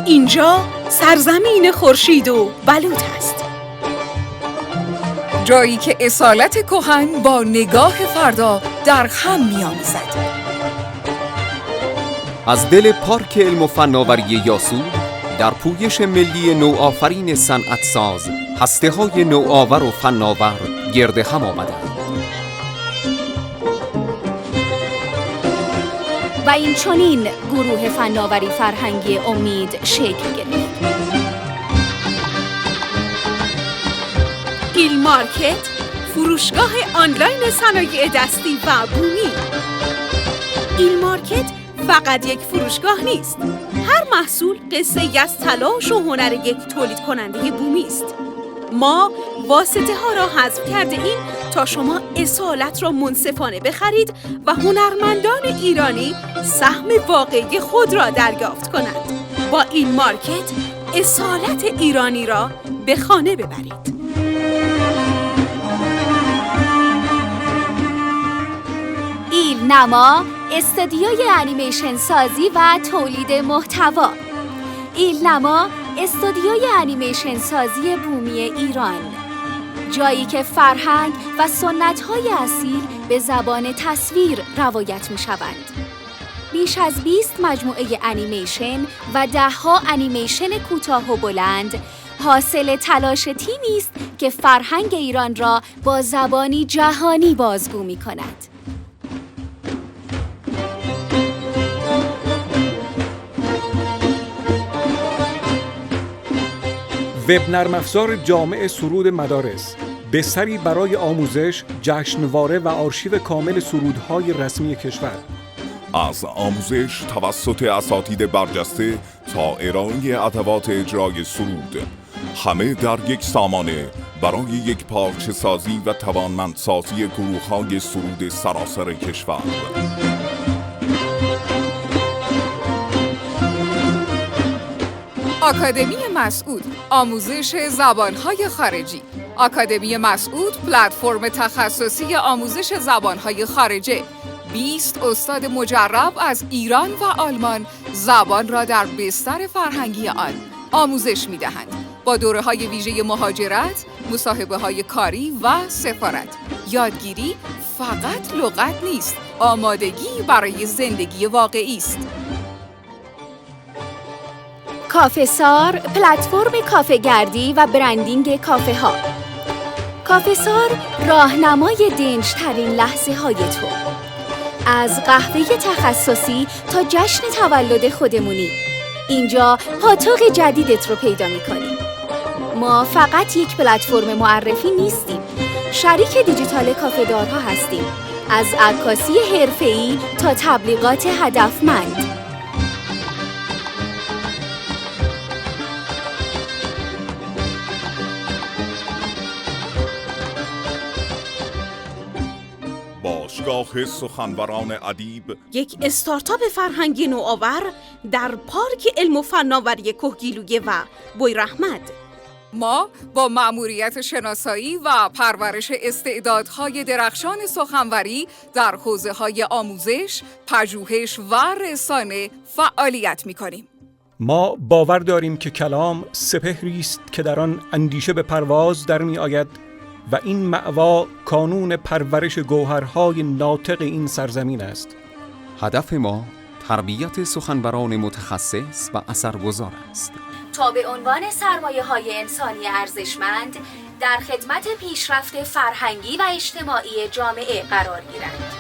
اینجا سرزمین خورشید و بلوط است، جایی که اصالت کهن با نگاه فردا در هم می‌آمیزد. از دل پارک علم و فناوری یاسو در پویش ملی نوآفرین صنعت‌ساز هسته‌های نوآور و فناور گرد هم آمدند. و این چنین گروه فناوری فرهنگی امید شکل گرفت. ایل مارکت، فروشگاه آنلاین صنایع دستی و بومی. ایل مارکت فقط یک فروشگاه نیست. هر محصول قصه‌ای از تلاش و هنر یک تولید کننده بومی است. ما واسطه ها را حذف کرده ایم تا شما اصالت را منصفانه بخرید و هنرمندان ایرانی سهم واقعی خود را دریافت کنند. با ایل مارکت اصالت ایرانی را به خانه ببرید. ایل نما، استودیوی انیمیشن سازی و تولید محتوا. ایل نما، استودیوی انیمیشن سازی بومی ایران، جایی که فرهنگ و سنت‌های اصیل به زبان تصویر روایت می‌شوند. بیش از 20 مجموعه انیمیشن و 10 انیمیشن کوتاه و بلند حاصل تلاش تیمی است که فرهنگ ایران را با زبانی جهانی بازگو می‌کند. وب نرم افزار جامع سرود مدارس، بستری برای آموزش، جشنواره و آرشیو کامل سرودهای رسمی کشور. از آموزش توسط اساتید برجسته تا ارائه ادوات اجرای سرود، همه در یک سامانه برای یک پارچه سازی و توانمندسازی گروه‌های سرود سراسر کشور. آکادمی مسعود، آموزش زبانهای خارجی. آکادمی مسعود پلتفرم تخصصی آموزش زبانهای خارجه. 20 استاد مجرب از ایران و آلمان زبان را در بستر فرهنگی آن آموزش می‌دهند. با دوره‌های ویژه مهاجرت، مصاحبه‌های کاری و سفارت. یادگیری فقط لغت نیست، آمادگی برای زندگی واقعی است. کافه‌سار، پلتفرم کافه گردی و برندینگ کافه ها. کافه‌سار، راهنمای دنج‌ترین لحظه های تو. از قهوه تخصصی تا جشن تولد خودمونی، اینجا پاتوق جدیدت رو پیدا می‌کنی. ما فقط یک پلتفرم معرفی نیستیم، شریک دیجیتال کافه‌دارها هستیم، از عکاسی حرفه‌ای تا تبلیغات هدفمند. باشگاه سخنوران ادیب، یک استارتاپ فرهنگی نوآور در پارک علم و فناوری کهگیلویه و بویراحمد. ما با مأموریت شناسایی و پرورش استعدادهای درخشان سخنوری در حوزه‌های آموزش، پژوهش و رسانه فعالیت می‌کنیم. ما باور داریم که کلام سپهری است که در آن اندیشه به پرواز در می آید و این مأوا کانون پرورش گوهرهای ناطق این سرزمین است. هدف ما تربیت سخنوران متخصص و اثرگذار است تا به عنوان سرمایه‌های انسانی ارزشمند در خدمت پیشرفت فرهنگی و اجتماعی جامعه قرار گیرند.